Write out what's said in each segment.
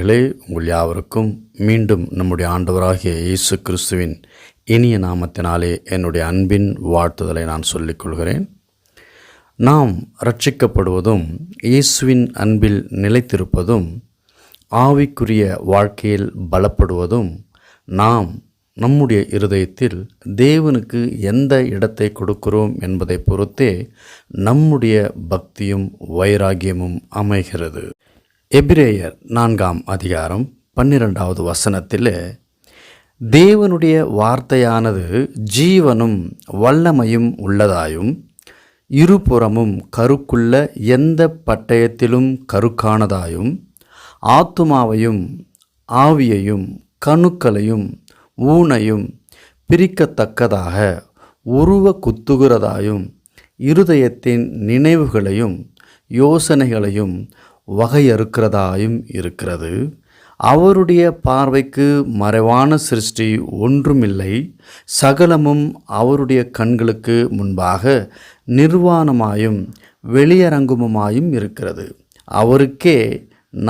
உங்கள் யாவருக்கும் மீண்டும் நம்முடைய ஆண்டவராகிய இயேசு கிறிஸ்துவின் இனிய நாமத்தினாலே என்னுடைய அன்பின் வாழ்த்துதலை நான் சொல்லிக்கொள்கிறேன். நாம் ரட்சிக்கப்படுவதும் இயேசுவின் அன்பில் நிலைத்திருப்பதும் ஆவிக்குரிய வாழ்க்கையில் பலப்படுவதும் நாம் நம்முடைய இருதயத்தில் தேவனுக்கு எந்த இடத்தை கொடுக்கிறோம் என்பதை பொறுத்தே நம்முடைய பக்தியும் வைராகியமும் அமைகிறது. எபிரேயர் 4ஆம் அதிகாரம் 12வது வசனத்தில், தேவனுடைய வார்த்தையானது ஜீவனும் வல்லமையும் உள்ளதாயும் இருபுறமும் கருக்குள்ள எந்த பட்டயத்திலும் கருக்கானதாயும் ஆத்துமாவையும் ஆவியையும் கணுக்களையும் ஊனையும் பிரிக்கத்தக்கதாக உருவ குத்துகிறதாயும் இருதயத்தின் நினைவுகளையும் யோசனைகளையும் வகையறுக்கிறதாயும் இருக்கிறது. அவருடைய பார்வைக்கு மறைவான சிருஷ்டி ஒன்றுமில்லை, சகலமும் அவருடைய கண்களுக்கு முன்பாக நிர்வாணமாயும் வெளியரங்குமாயும் இருக்கிறது. அவருக்கே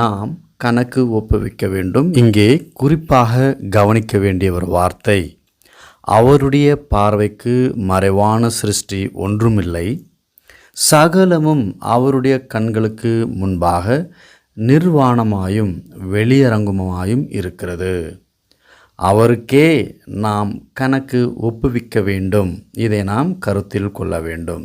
நாம் கணக்கு ஒப்புவிக்க வேண்டும். இங்கே குறிப்பாக கவனிக்க வேண்டிய ஒரு வார்த்தை, அவருடைய பார்வைக்கு மறைவான சிருஷ்டி ஒன்றுமில்லை, சகலமும் அவருடைய கண்களுக்கு முன்பாக நிர்வாணமாயும் வெளியரங்குமாயும் இருக்கிறது. அவருக்கே நாம் கணக்கு ஒப்புவிக்க வேண்டும். இதை நாம் கருத்தில் கொள்ள வேண்டும்.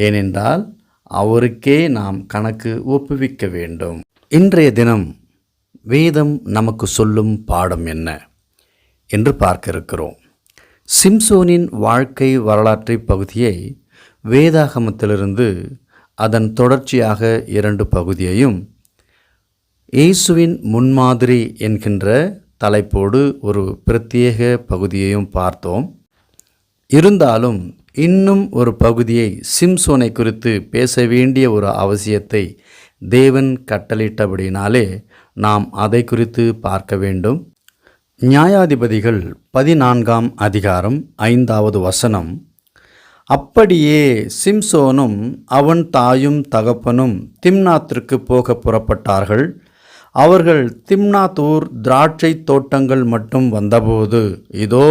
ஏனென்றால் அவருக்கே நாம் கணக்கு ஒப்புவிக்க வேண்டும். இன்றைய தினம் வேதம் நமக்கு சொல்லும் பாடம் என்ன என்று பார்க்க இருக்கிறோம். சிம்சோனின் வாழ்க்கை வரலாற்றை பகுதியை வேதாகமத்திலிருந்து அதன் தொடர்ச்சியாக 2 பகுதியையும் இயேசுவின் முன்மாதிரி என்கின்ற தலைப்போடு ஒரு பிரத்யேக பகுதியையும் பார்த்தோம். இருந்தாலும் இன்னும் ஒரு பகுதியை சிம்சோனை குறித்து பேச வேண்டிய ஒரு அவசியத்தை தேவன் கட்டளையிட்டபடினாலே நாம் அதை குறித்து பார்க்க வேண்டும். நியாயாதிபதிகள் 14ஆம் அதிகாரம் 5வது வசனம், அப்படியே சிம்சோனும் அவன் தாயும் தகப்பனும் திம்னாத்திற்கு போக புறப்பட்டார்கள். அவர்கள் திம்னாத்தூர் திராட்சை தோட்டங்கள் மட்டும் வந்தபோது, இதோ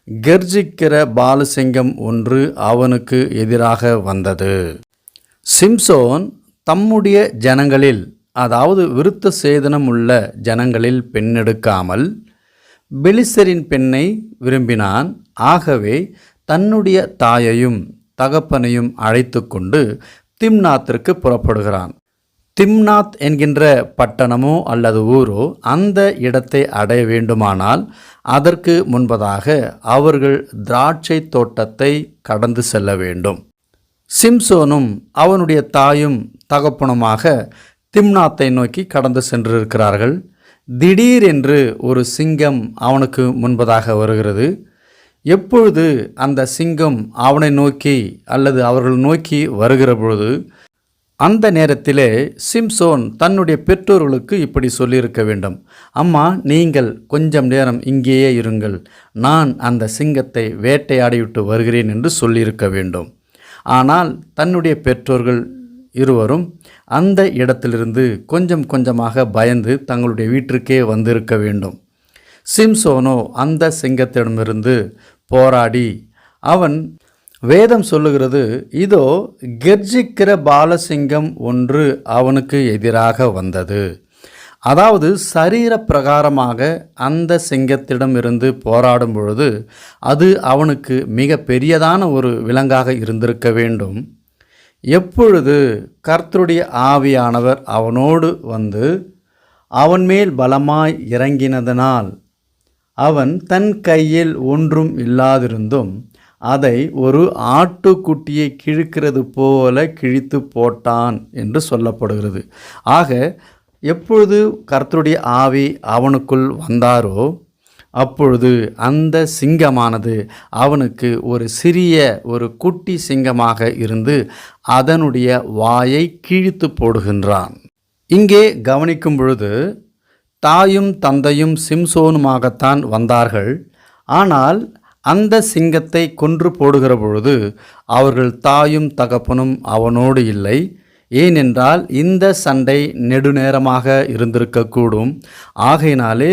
கெர்ஜிக்கிற பாலசிங்கம் ஒன்று அவனுக்கு எதிராக வந்தது. சிம்சோன் தம்முடைய ஜனங்களில், அதாவது விருத்த சேதனம் உள்ள ஜனங்களில் பெண்ணெடுக்காமல் பெலிஸ்தரின் பெண்ணை விரும்பினான். ஆகவே தன்னுடைய தாயையும் தகப்பனையும் அழைத்து கொண்டு திம்னாத்திற்கு புறப்படுகிறான். திம்னாத் என்கின்ற பட்டணமோ அல்லது ஊரோ அந்த இடத்தை அடைய வேண்டுமானால் அதற்கு முன்பதாக அவர்கள் திராட்சை தோட்டத்தை கடந்து செல்ல வேண்டும். சிம்சோனும் அவனுடைய தாயும் தகப்பனுமாக திம்னாத்தை நோக்கி கடந்து சென்றிருக்கிறார்கள். திடீரென்று ஒரு சிங்கம் அவனுக்கு முன்பதாக வருகிறது. எப்பொழுது அந்த சிங்கம் அவனை நோக்கி அல்லது அவர்கள் நோக்கி வருகிற பொழுது, அந்த நேரத்திலே சிம்சோன் தன்னுடைய பெற்றோர்களுக்கு இப்படி சொல்லியிருக்க வேண்டும், அம்மா நீங்கள் கொஞ்சம் நேரம் இங்கேயே இருங்கள், நான் அந்த சிங்கத்தை வேட்டையாடிவிட்டு வருகிறேன் என்று சொல்லியிருக்க வேண்டும். ஆனால் தன்னுடைய பெற்றோர்கள் இருவரும் அந்த இடத்திலிருந்து கொஞ்சம் கொஞ்சமாக பயந்து தங்களுடைய வீட்டிற்கே வந்திருக்க வேண்டும். சிம்சோனோ அந்த சிங்கத்திடமிருந்து போராடி, அவன் வேதம் சொல்லுகிறது, இதோ கெர்ஜிக்கிற பாலசிங்கம் ஒன்று அவனுக்கு எதிராக வந்தது. அதாவது சரீர பிரகாரமாக அந்த சிங்கத்திடமிருந்து போராடும் பொழுது அது அவனுக்கு மிக பெரியதான ஒரு விலங்காக இருந்திருக்க வேண்டும். எப்பொழுது கர்த்தருடைய ஆவியானவர் அவனோடு வந்து அவன் மேல் பலமாய் இறங்கினதனால் அவன் தன் கையில் ஒன்றும் இல்லாதிருந்தும் அதை ஒரு ஆட்டுக்குட்டியை கிழிக்கிறது போல கிழித்து போட்டான் என்று சொல்லப்படுகிறது. ஆக எப்பொழுது கர்த்தருடைய ஆவி அவனுக்குள் வந்தாரோ அப்பொழுது அந்த சிங்கமானது அவனுக்கு ஒரு சிறிய ஒரு குட்டி சிங்கமாக இருந்து அதனுடைய வாயை கிழித்து போடுகின்றான். இங்கே கவனிக்கும் பொழுது தாயும் தந்தையும் சிம்சோனுமாகத்தான் வந்தார்கள். ஆனால் அந்த சிங்கத்தை கொன்று போடுகிற பொழுது அவர்கள் தாயும் தகப்பனும் அவனோடு இல்லை. ஏனென்றால் இந்த சண்டை நெடுநேரமாக இருந்திருக்கக்கூடும். ஆகையினாலே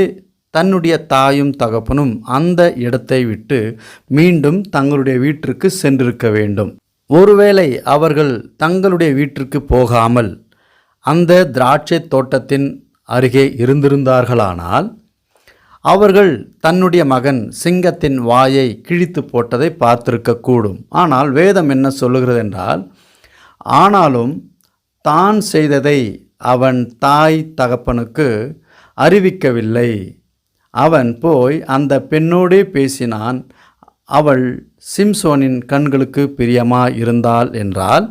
தன்னுடைய தாயும் தகப்பனும் அந்த இடத்தை விட்டு மீண்டும் தங்களுடைய வீட்டிற்கு சென்றிருக்க வேண்டும். ஒருவேளை அவர்கள் தங்களுடைய வீட்டிற்கு போகாமல் அந்த திராட்சை தோட்டத்தின் அருகே இருந்திருந்தார்களானால் அவர்கள் தன்னுடைய மகன் சிங்கத்தின் வாயை கிழித்து போட்டதை பார்த்திருக்கக்கூடும். ஆனால் வேதம் என்ன சொல்லுகிறது என்றால், ஆனாலும் தான் செய்ததை அவன் தாய் தகப்பனுக்கு அறிவிக்கவில்லை. அவன் போய் அந்த பெண்ணோடே பேசினான். அவள் சிம்சோனின் கண்களுக்கு பிரியமாய் இருந்தாள் என்றால்,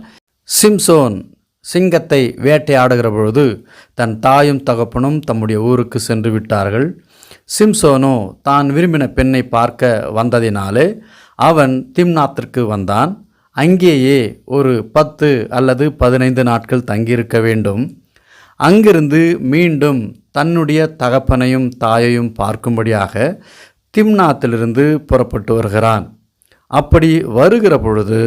சிம்சோன் சிங்கத்தை வேட்டையாடுகிற பொழுது தன் தாயும் தகப்பனும் தம்முடைய ஊருக்கு சென்று விட்டார்கள். சிம்சோனோ தான் விரும்பின பெண்ணை பார்க்க வந்ததினாலே அவன் திம்னாத்திற்கு வந்தான். அங்கேயே ஒரு 10 அல்லது 15 நாட்கள் தங்கியிருக்க வேண்டும். அங்கிருந்து மீண்டும் தன்னுடைய தகப்பனையும் தாயையும் பார்க்கும்படியாக திம்னாத்திலிருந்து புறப்பட்டு வருகிறான். அப்படி வருகிற பொழுது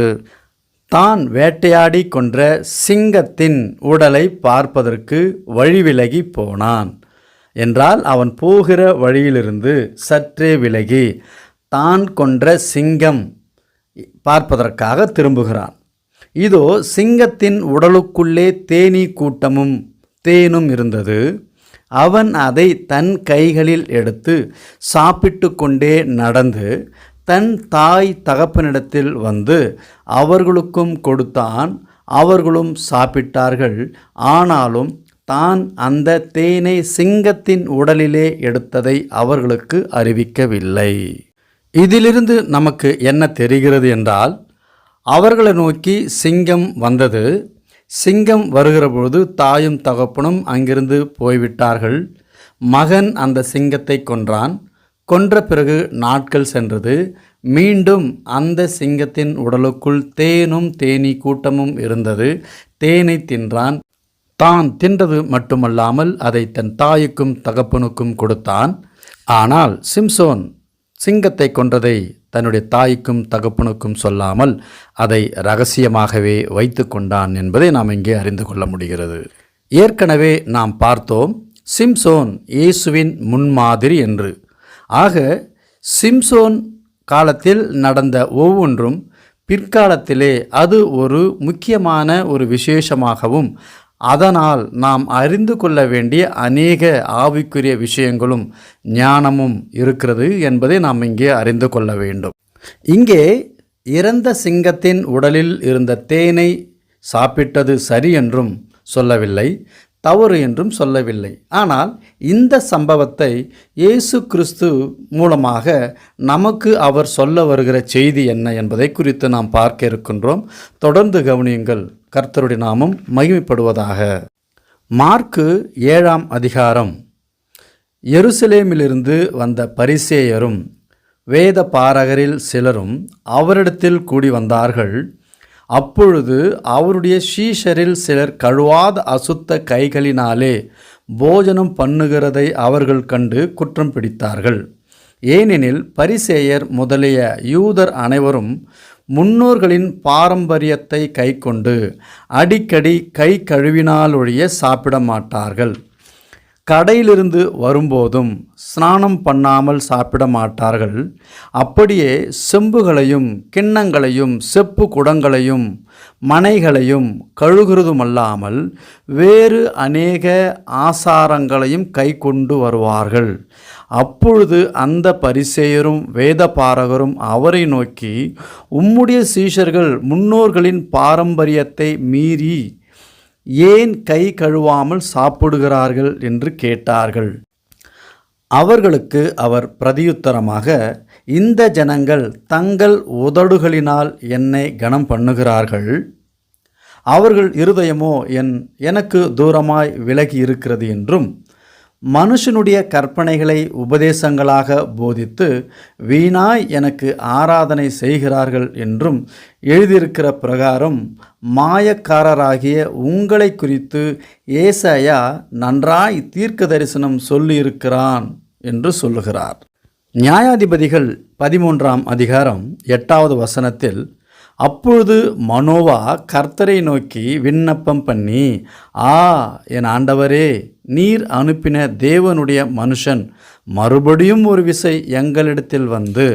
தான் வேட்டையாடி கொன்ற சிங்கத்தின் உடலை பார்ப்பதற்கு வழி விலகி போனான். என்றால் அவன் போகிற வழியிலிருந்து சற்றே விலகி தான் கொன்ற சிங்கம் பார்ப்பதற்காக திரும்புகிறான். இதோ சிங்கத்தின் உடலுக்குள்ளே தேனீ கூட்டமும் தேனும் இருந்தது. அவன் அதை தன் கைகளில் எடுத்து சாப்பிட்டு கொண்டே நடந்து தன் தாய் தகப்பனிடத்தில் வந்து அவர்களுக்கும் கொடுத்தான். அவர்களும் சாப்பிட்டார்கள். ஆனாலும் தான் அந்த தேனை சிங்கத்தின் உடலிலே எடுத்ததை அவர்களுக்கு அறிவிக்கவில்லை. இதிலிருந்து நமக்கு என்ன தெரிகிறது என்றால், அவர்களை நோக்கி சிங்கம் வந்தது. சிங்கம் வருகிற பொழுது தாயும் தகப்பனும் அங்கிருந்து போய்விட்டார்கள். மகன் அந்த சிங்கத்தை கொன்றான். கொன்ற பிறகு நாட்கள் சென்றது. மீண்டும் அந்த சிங்கத்தின் உடலுக்குள் தேனும் தேனீ கூட்டமும் இருந்தது. தேனை தின்றான். தான் தின்றது மட்டுமல்லாமல் அதை தன் தாய்க்கும் தகப்பனுக்கும் கொடுத்தான். ஆனால் சிம்சோன் சிங்கத்தை கொன்றதை தன்னுடைய தாய்க்கும் தகப்பனுக்கும் சொல்லாமல் அதை இரகசியமாகவே வைத்து கொண்டான் என்பதை நாம் இங்கே அறிந்து கொள்ள முடிகிறது. ஏற்கனவே நாம் பார்த்தோம் சிம்சோன் இயேசுவின் முன்மாதிரி என்று. ஆக சிம்சோன் காலத்தில் நடந்த ஒவ்வொன்றும் பிற்காலத்திலே அது ஒரு முக்கியமான ஒரு விசேஷமாகவும் அதனால் நாம் அறிந்து கொள்ள வேண்டிய அநேக ஆவிக்குரிய விஷயங்களும் ஞானமும் இருக்கிறது என்பதை நாம் இங்கே அறிந்து கொள்ள வேண்டும். இங்கே இறந்த சிங்கத்தின் உடலில் இருந்த தேனை சாப்பிட்டது சரி என்றும் சொல்லவில்லை, தவறு என்றும் சொல்லவில்லை. ஆனால் இந்த சம்பவத்தை இயேசு கிறிஸ்து மூலமாக நமக்கு அவர் சொல்ல வருகிற செய்தி என்ன என்பதை குறித்து நாம் பார்க்க இருக்கின்றோம். தொடர்ந்து கவனியுங்கள். கர்த்தருடைய நாமம் மகிமைப்படுவதாக. மார்க்கு 7ஆம் அதிகாரம். எருசலேமிலிருந்து வந்த பரிசேயரும் வேத பாரகரில் சிலரும் அவரிடத்தில் கூடி வந்தார்கள். அப்பொழுது அவருடைய சீஷரில் சிலர் கழுவாத அசுத்த கைகளினாலே போஜனம் பண்ணுகிறதை அவர்கள் கண்டு குற்றம் பிடித்தார்கள். ஏனெனில் பரிசேயர் முதலிய யூதர் அனைவரும் முன்னோர்களின் பாரம்பரியத்தை கைக்கொண்டு அடிக்கடி கை கழுவினாலொழிய சாப்பிட மாட்டார்கள். கடையிலிருந்து வரும்போதும் ஸ்நானம் பண்ணாமல் சாப்பிட மாட்டார்கள். அப்படியே செம்புகளையும் கிண்ணங்களையும் செப்பு குடங்களையும் மனைகளையும் கழுகுறதுமல்லாமல் வேறு அநேக ஆசாரங்களையும் கை கொண்டு வருவார்கள். அப்பொழுது அந்த பரிசேயரும் வேதபாரகரும் அவரை நோக்கி, உம்முடைய சீஷர்கள் முன்னோர்களின் பாரம்பரியத்தை மீறி ஏன் கை கழுவாமல் சாப்பிடுகிறார்கள் என்று கேட்டார்கள். அவர்களுக்கு அவர் பிரதியுத்தரமாக, இந்த ஜனங்கள் தங்கள் உதடுகளினால் என்னை கனம் பண்ணுகிறார்கள். அவர்கள் இருதயமோ எனக்கு தூரமாய் விலகி இருக்கிறது என்றும், மனுஷனுடைய கற்பனைகளை உபதேசங்களாக போதித்து வீணாய் எனக்கு ஆராதனை செய்கிறார்கள் என்றும் எழுதியிருக்கிற பிரகாரம் மாயக்காரராகிய உங்களை குறித்து ஏசாயா நன்றாய் தீர்க்க தரிசனம் சொல்லியிருக்கிறான் என்று சொல்லுகிறார். நியாயாதிபதிகள் 13ஆம் அதிகாரம் 8வது வசனத்தில், அப்பொழுது மனோவா கர்த்தரை நோக்கி விண்ணப்பம் பண்ணி, என் ஆண்டவரே, நீர் அனுப்பின தேவனுடைய மனுஷன் மறுபடியும் ஒரு விசை எங்களிடத்தில் வந்து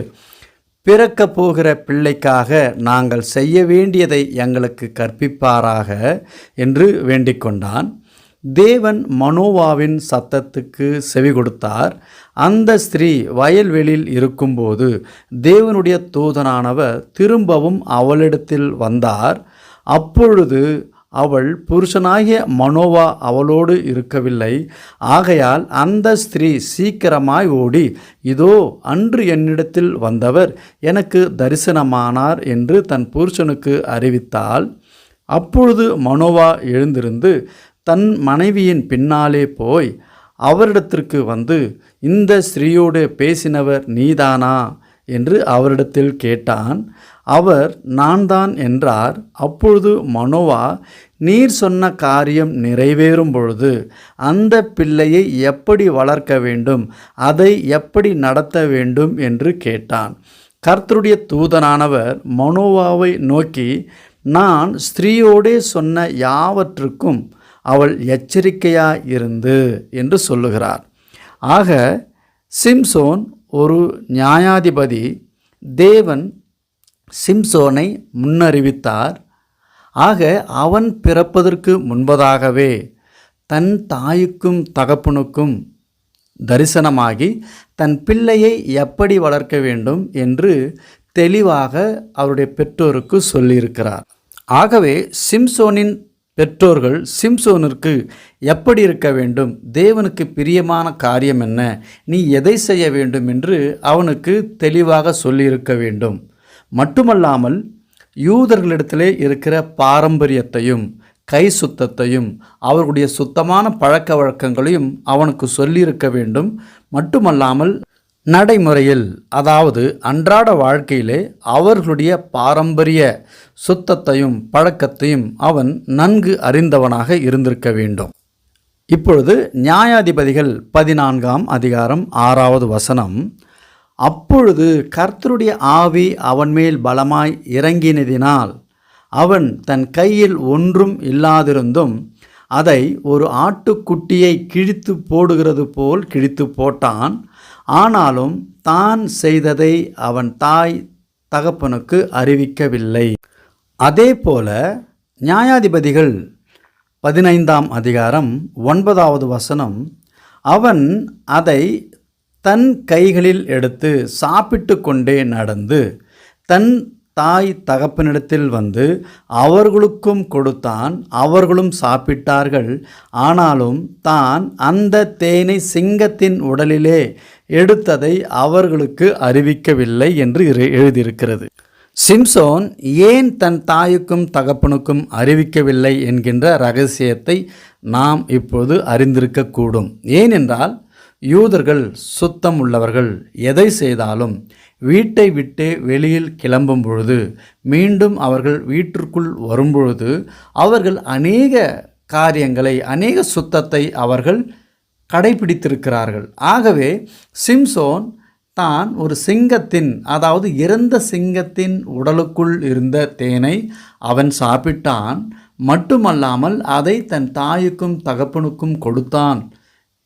பிறக்கப் போகிற பிள்ளைக்காக நாங்கள் செய்ய வேண்டியதை எங்களுக்கு கற்பிப்பாராக என்று வேண்டிக் கொண்டான். தேவன் மனோவாவின் சத்தத்துக்கு செவி கொடுத்தார். அந்த ஸ்திரீ வயல்வெளியில் இருக்கும்போது தேவனுடைய தூதனானவர் திரும்பவும் அவளிடத்தில் வந்தார். அப்பொழுது அவள் புருஷனாகிய மனோவா அவளோடு இருக்கவில்லை. ஆகையால் அந்த ஸ்திரீ சீக்கிரமாய் ஓடி, இதோ அன்று என்னிடத்தில் வந்தவர் எனக்கு தரிசனமானார் என்று தன் புருஷனுக்கு அறிவித்தாள். அப்பொழுது மனோவா எழுந்திருந்து தன் மனைவியின் பின்னாலே போய் அவரிடத்திற்கு வந்து, இந்த ஸ்திரீயோடு பேசினவர் நீதானா என்று அவரிடத்தில் கேட்டான். அவர் நான் தான் என்றார். அப்பொழுது மனோவா, நீர் சொன்ன காரியம் நிறைவேறும் பொழுது அந்த பிள்ளையை எப்படி வளர்க்க வேண்டும், அதை எப்படி நடத்த வேண்டும் என்று கேட்டான். கர்த்தருடைய தூதனானவர் மனோவாவை நோக்கி, நான் ஸ்திரீயோடே சொன்ன யாவற்றுக்கும் அவள் எச்சரிக்கையாயிருந்து என்று சொல்லுகிறார். ஆக சிம்சோன் ஒரு நியாயாதிபதி. தேவன் சிம்சோனை முன்னறிவித்தார். ஆக அவன் பிறப்பதற்கு முன்பதாகவே தன் தாய்க்கும் தகப்பனுக்கும் தரிசனமாகி தன் பிள்ளையை எப்படி வளர்க்க வேண்டும் என்று தெளிவாக அவருடைய பெற்றோருக்கு சொல்லியிருக்கிறார். ஆகவே சிம்சோனின் பெற்றோர்கள் சிம்சோனிற்கு எப்படி இருக்க வேண்டும், தேவனுக்கு பிரியமான காரியம் என்ன, நீ எதை செய்ய வேண்டும் என்று அவனுக்கு தெளிவாக சொல்லியிருக்க வேண்டும். மட்டுமல்லாமல் யூதர்களிடத்திலே இருக்கிற பாரம்பரியத்தையும் கை சுத்தத்தையும் அவர்களுடைய சுத்தமான பழக்க வழக்கங்களையும் அவனுக்கு சொல்லியிருக்க வேண்டும். மட்டுமல்லாமல் நடைமுறையில், அதாவது அன்றாட வாழ்க்கையிலே அவர்களுடைய பாரம்பரிய சுத்தத்தையும் பழக்கத்தையும் அவன் நன்கு அறிந்தவனாக இருந்திருக்க வேண்டும். இப்பொழுது நியாயாதிபதிகள் 14ஆம் அதிகாரம் 6வது வசனம். அப்பொழுது கர்த்தருடைய ஆவி அவன் மேல் பலமாய் இறங்கினதினால் அவன் தன் கையில் ஒன்றும் இல்லாதிருந்தும் அதை ஒரு ஆட்டுக்குட்டியை கிழித்து போடுகிறது போல் கிழித்து போட்டான். ஆனாலும் தான் செய்ததை அவன் தாய் தகப்பனுக்கு அறிவிக்கவில்லை. அதே போல நியாயாதிபதிகள் 15ஆம் அதிகாரம் 9வது வசனம். அவன் அதை தன் கைகளில் எடுத்து சாப்பிட்டு கொண்டே நடந்து தன் தாய் தகப்பனிடத்தில் வந்து அவர்களுக்கும் கொடுத்தான். அவர்களும் சாப்பிட்டார்கள். ஆனாலும் தான் அந்த தேனை சிங்கத்தின் உடலிலே எடுத்ததை அவர்களுக்கு அறிவிக்கவில்லை என்று எழுதியிருக்கிறது. சிம்சோன் ஏன் தன் தாய்க்கும் தகப்பனுக்கும் அறிவிக்கவில்லை என்கின்ற இரகசியத்தை நாம் இப்போது அறிந்திருக்கக்கூடும். ஏனென்றால் யூதர்கள் சுத்தம் உள்ளவர்கள். எதை செய்தாலும் வீட்டை விட்டு வெளியில் கிளம்பும் பொழுது மீண்டும் அவர்கள் வீட்டிற்குள் வரும்பொழுது அவர்கள் அநேக காரியங்களை, அநேக சுத்தத்தை அவர்கள் கடைபிடித்திருக்கிறார்கள். ஆகவே சிம்சோன் தான் ஒரு சிங்கத்தின், அதாவது இறந்த சிங்கத்தின் உடலுக்குள் இருந்த தேனை அவன் சாப்பிட்டான். மட்டுமல்லாமல் அதை தன் தாய்க்கும் தகப்பனுக்கும் கொடுத்தான்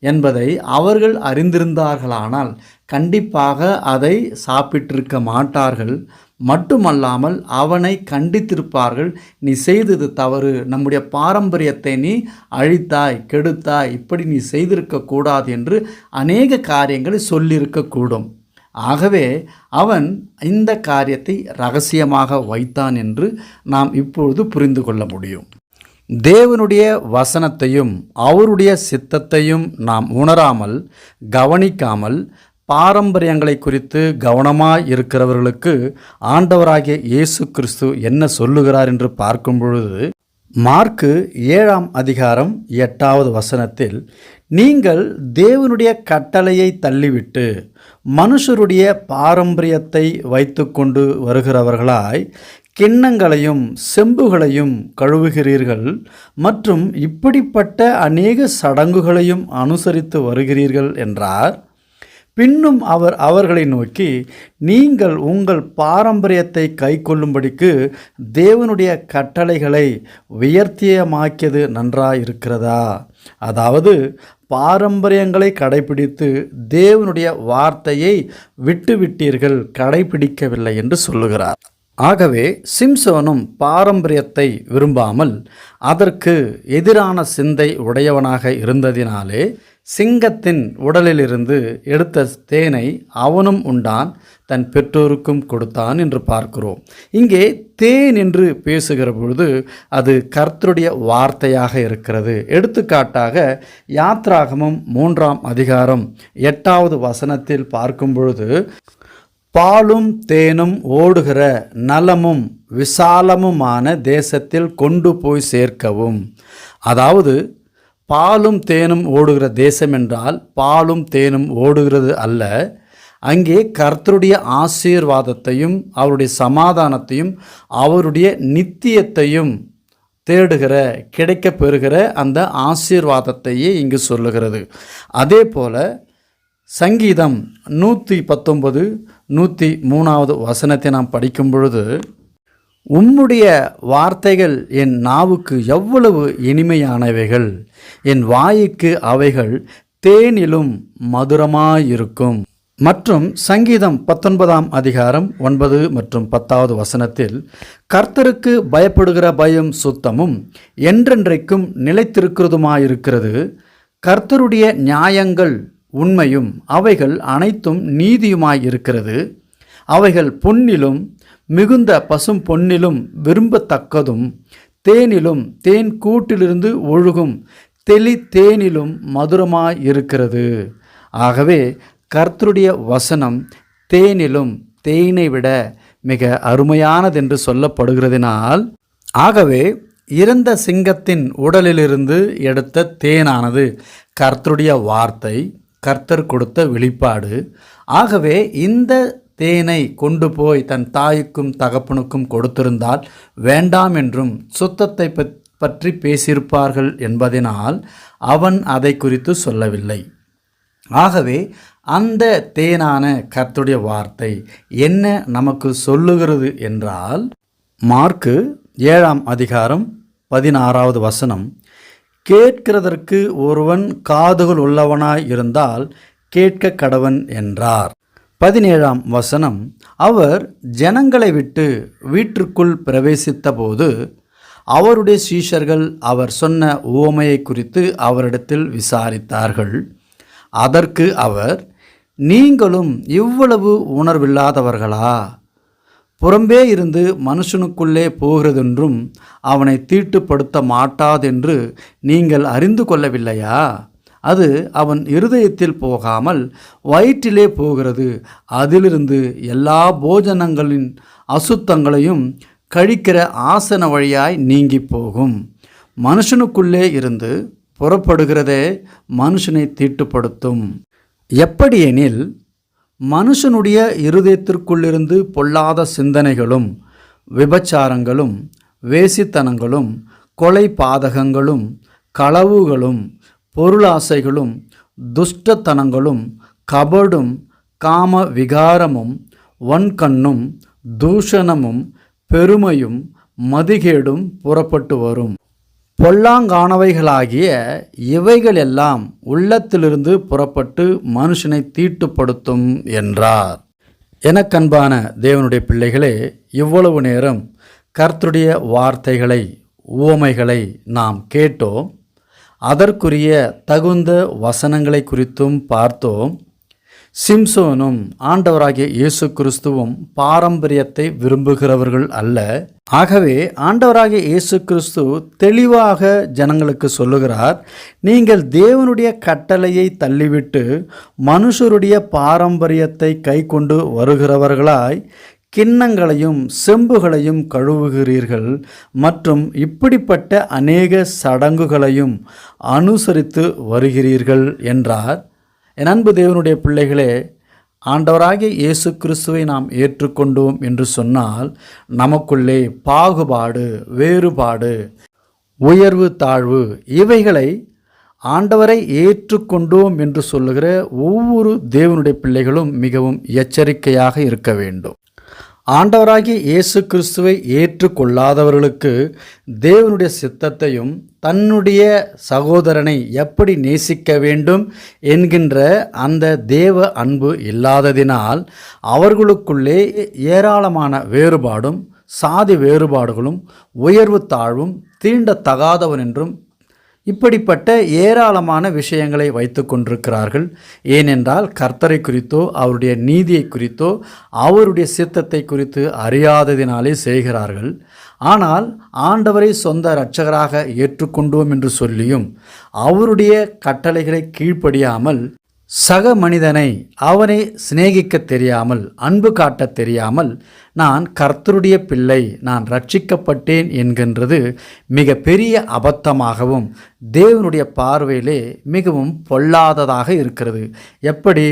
என்பதை அவர்கள் அறிந்திருந்தார்களானால் கண்டிப்பாக அதை சாப்பிட்டிருக்க மாட்டார்கள். மட்டுமல்லாமல் அவனை கண்டித்திருப்பார்கள். நீ செய்தது தவறு, நம்முடைய பாரம்பரியத்தை நீ அழித்தாய், கெடுத்தாய், இப்படி நீ செய்திருக்கக்கூடாது என்று அநேக காரியங்களை சொல்லியிருக்கக்கூடும். ஆகவே அவன் இந்த காரியத்தை இரகசியமாக வைத்தான் என்று நாம் இப்பொழுது புரிந்து கொள்ள முடியும். தேவனுடைய வசனத்தையும் அவருடைய சித்தத்தையும் நாம் உணராமல், கவனிக்காமல், பாரம்பரியங்களை குறித்து கவனமாய் இருக்கிறவர்களுக்கு ஆண்டவராகிய இயேசு கிறிஸ்து என்ன சொல்லுகிறார் என்று பார்க்கும் பொழுது, மார்க்கு 7ஆம் அதிகாரம் 8வது வசனத்தில், நீங்கள் தேவனுடைய கட்டளையை தள்ளிவிட்டு மனுஷருடைய பாரம்பரியத்தை வைத்துக்கொண்டு வருகிறவர்களாய் கிண்ணங்களையும் செம்புகளையும் கழுவுகிறீர்கள் மற்றும் இப்படிப்பட்ட அநேக சடங்குகளையும் அனுசரித்து வருகிறீர்கள் என்றார். பின்னும் அவர் அவர்களை நோக்கி, நீங்கள் உங்கள் பாரம்பரியத்தை கைக்கொள்ளும்படிக்கு தேவனுடைய கட்டளைகளை வியர்த்தியமாக்கியது நன்றாயிருக்கிறதா? அதாவது பாரம்பரியங்களை கடைபிடித்து தேவனுடைய வார்த்தையை விட்டுவிட்டீர்கள், கடைபிடிக்கவில்லை என்று சொல்லுகிறார். ஆகவே சிம்சோனும் பாரம்பரியத்தை விரும்பாமல் அதற்கு எதிரான சிந்தை உடையவனாக இருந்ததினாலே சிங்கத்தின் உடலிலிருந்து எடுத்த தேனை அவனும் உண்டான், தன் பெற்றோருக்கும் கொடுத்தான் என்று பார்க்கிறோம். இங்கே தேன் என்று பேசுகிற பொழுது அது கர்த்தருடைய வார்த்தையாக இருக்கிறது. எடுத்துக்காட்டாக யாத்ராகமம் 3ஆம் அதிகாரம் 8வது வசனத்தில் பார்க்கும் பொழுது, பாலும் தேனும் ஓடுகிற நலமும் விசாலமுமான தேசத்தில் கொண்டு போய் சேர்க்கவும். அதாவது பாலும் தேனும் ஓடுகிற தேசம் என்றால் பாலும் தேனும் ஓடுகிறது அல்ல, அங்கே கர்த்தருடைய ஆசீர்வாதத்தையும் அவருடைய சமாதானத்தையும் அவருடைய நித்தியத்தையும் தேடுகிற கிடைக்கப் பெறுகிற அந்த ஆசீர்வாதத்தையே இங்கு சொல்லுகிறது. அதே போல சங்கீதம் 119 103வது வசனத்தை நாம் படிக்கும் பொழுது, உம்முடைய வார்த்தைகள் என் நாவுக்கு எவ்வளவு இனிமையானவைகள், என் வாய்க்கு அவைகள் தேனிலும் மதுரமாயிருக்கும். மற்றும் சங்கீதம் 19ஆம் அதிகாரம் 9 மற்றும் 10வது வசனத்தில், கர்த்தருக்கு பயப்படுகிற பயம் சுத்தமும் என்றென்றைக்கும் நிலைத்திருக்கிறதுமாயிருக்கிறது, கர்த்தருடைய நியாயங்கள் உண்மையும் அவைகள் அனைத்தும் நீதியுமாயிருக்கிறது, அவைகள் பொன்னிலும் மிகுந்த பசும் பொன்னிலும் விரும்பத்தக்கதும் தேனிலும் தேன் கூட்டிலிருந்து ஒழுகும் தெளி தேனிலும் மதுரமாயிருக்கிறது. ஆகவே கர்த்தருடைய வசனம் தேனிலும் தேனை விட மிக அருமையானதென்று சொல்லப்படுகிறதினால், ஆகவே இறந்த சிங்கத்தின் உடலிலிருந்து எடுத்த தேனானது கர்த்தருடைய வார்த்தை, கர்த்தர் கொடுத்த வெளிப்பாடு. ஆகவே இந்த தேனை கொண்டு போய் தன் தாய்க்கும் தகப்பனுக்கும் கொடுத்திருந்தால் வேண்டாம் என்றும் சுத்தத்தை பற்றி பேசியிருப்பார்கள் என்பதனால் அவன் அதை குறித்து சொல்லவில்லை. ஆகவே அந்த தேனான கர்த்தருடைய வார்த்தை என்ன நமக்கு சொல்லுகிறது என்றால், மார்க்கு 7ஆம் அதிகாரம் 16வது வசனம், கேட்கிறதற்கு ஒருவன் காதுகள் உள்ளவனாய் இருந்தால் கேட்க கடவன் என்றார். 17ஆம் வசனம், அவர் ஜனங்களை விட்டு வீட்டிற்குள் பிரவேசித்த போது அவருடைய சீஷர்கள் அவர் சொன்ன உவமையை குறித்து அவரிடத்தில் விசாரித்தார்கள். அதற்கு அவர், நீங்களும் இவ்வளவு உணர்வில்லாதவர்களா? புறம்பே இருந்து மனுஷனுக்குள்ளே போகிறதென்றும் அவனை தீட்டுப்படுத்த மாட்டாதென்று நீங்கள் அறிந்து கொள்ளவில்லையா? அது அவன் இருதயத்தில் போகாமல் வயிற்றிலே போகிறது, அதிலிருந்து எல்லா போஜனங்களின் அசுத்தங்களையும் கழிக்கிற ஆசன வழியாய் நீங்கி போகும். மனுஷனுக்குள்ளே இருந்து புறப்படுகிறதே மனுஷனை தீட்டுப்படுத்தும். எப்படியெனில் மனுஷனுடைய இருதயத்திற்குள்ளிருந்து பொல்லாத சிந்தனைகளும் விபச்சாரங்களும் வேசித்தனங்களும் கொலை பாதகங்களும் களவுகளும் பொருளாசைகளும் துஷ்டத்தனங்களும் கபடும் காம விகாரமும் வன்கண்ணும் தூஷணமும் பெருமையும் மதிகேடும் புறப்பட்டு வரும். பொல்லாங்கானவைகளாகிய இவைகளெல்லாம் உள்ளத்திலிருந்து புறப்பட்டு மனுஷனை தீட்டுப்படுத்தும் என்றார். எனக்கன்பான தேவனுடைய பிள்ளைகளே, இவ்வளவு நேரம் கர்த்தருடைய வார்த்தைகளை உவமைகளை நாம் கேட்டோம். அதற்குரிய தகுந்த வசனங்களை குறித்தும் பார்த்தோம். சிம்சோனும் ஆண்டவராகிய இயேசு கிறிஸ்துவும் பாரம்பரியத்தை விரும்புகிறவர்கள் அல்ல. ஆகவே ஆண்டவராகிய இயேசு கிறிஸ்து தெளிவாக ஜனங்களுக்கு சொல்லுகிறார், நீங்கள் தேவனுடைய கட்டளையை தள்ளிவிட்டு மனுஷருடைய பாரம்பரியத்தை கை கொண்டு வருகிறவர்களாய் கிண்ணங்களையும் செம்புகளையும் கழுவுகிறீர்கள் மற்றும் இப்படிப்பட்ட அநேக சடங்குகளையும் அனுசரித்து வருகிறீர்கள் என்றார். என் அன்பு தேவனுடைய பிள்ளைகளே, ஆண்டவராகிய இயேசு கிறிஸ்துவை நாம் ஏற்றுக்கொண்டோம் என்று சொன்னால் நமக்குள்ளே பாகுபாடு, வேறுபாடு, உயர்வு தாழ்வு இவைகளை ஆண்டவரை ஏற்றுக்கொண்டோம் என்று சொல்லுகிற ஒவ்வொரு தேவனுடைய பிள்ளைகளும் மிகவும் எச்சரிக்கையாக இருக்க வேண்டும். ஆண்டவராகிய இயேசு கிறிஸ்துவை ஏற்றுக்கொள்ளாதவர்களுக்கு தேவனுடைய சித்தத்தையும் தன்னுடைய சகோதரனை எப்படி நேசிக்க வேண்டும் என்கின்ற அந்த தேவ அன்பு இல்லாததினால் அவர்களுக்குள்ளே ஏராளமான வேறுபாடும் சாதி வேறுபாடுகளும் உயர்வு தாழ்வும் தீண்டத்தகாதவன் என்றும் இப்படிப்பட்ட ஏராளமான விஷயங்களை வைத்து கொண்டிருக்கிறார்கள். ஏனென்றால் கர்த்தரை குறித்தோ அவருடைய நீதியை குறித்தோ அவருடைய சித்தத்தை குறித்து அறியாததினாலே செய்கிறார்கள். ஆனால் ஆண்டவரை சொந்த இரட்சகராக ஏற்றுக்கொண்டோம் என்று சொல்லியும் அவருடைய கட்டளைகளை கீழ்ப்படியாமல் சக மனிதனை அவனை சிநேகிக்க தெரியாமல் அன்பு காட்ட தெரியாமல் நான் கர்த்தருடைய பிள்ளை, நான் ரட்சிக்கப்பட்டேன் என்கின்றது மிக பெரிய அபத்தமாகவும் தேவனுடைய பார்வையிலே மிகவும் பொல்லாததாக இருக்கிறது. எப்படி?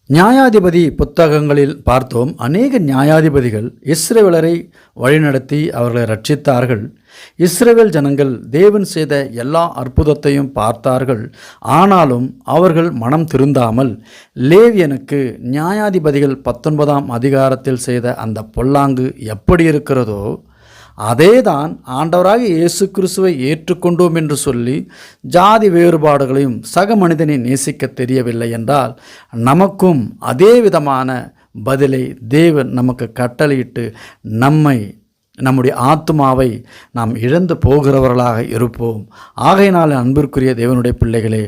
நியாயாதிபதி புத்தகங்களில் பார்த்தோம். அநேக நியாயாதிபதிகள் இஸ்ரவேலரை வழிநடத்தி அவர்களை ரட்சித்தார்கள். இஸ்ரவேல் ஜனங்கள் தேவன் செய்த எல்லா அற்புதத்தையும் பார்த்தார்கள். ஆனாலும் அவர்கள் மனம் திருந்தாமல் லேவியனுக்கு நியாயாதிபதிகள் 19ஆம் அதிகாரத்தில் செய்த அந்த பொல்லாங்கு எப்படி இருக்கிறதோ அதேதான் ஆண்டவராக இயேசு கிறிஸ்துவை ஏற்றுக்கொண்டோம் என்று சொல்லி ஜாதி வேறுபாடுகளையும் சக மனிதனை நேசிக்க தெரியவில்லை என்றால் நமக்கும் அதே விதமான பதிலை தேவன் நமக்கு கட்டளையிட்டு நம்முடைய ஆத்துமாவை நாம் இழந்து போகிறவர்களாக இருப்போம். ஆகையினால் அன்பிற்குரிய தேவனுடைய பிள்ளைகளே,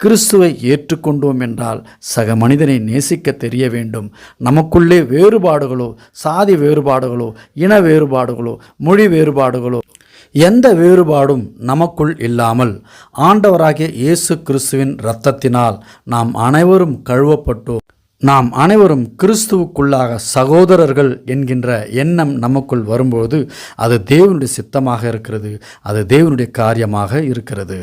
கிறிஸ்துவை ஏற்றுக்கொண்டோம் என்றால் சக மனிதனை நேசிக்க தெரிய வேண்டும். நமக்குள்ளே வேறுபாடுகளோ சாதி வேறுபாடுகளோ இன வேறுபாடுகளோ மொழி வேறுபாடுகளோ எந்த வேறுபாடும் நமக்குள் இல்லாமல் ஆண்டவராகிய இயேசு கிறிஸ்துவின் இரத்தத்தினால் நாம் அனைவரும் கழுவப்பட்டோம். நாம் அனைவரும் கிறிஸ்துவுக்குள்ளாக சகோதரர்கள் என்கின்ற எண்ணம் நமக்குள் வரும்போது அது தேவனுடைய சித்தமாக இருக்கிறது, அது தேவனுடைய காரியமாக இருக்கிறது.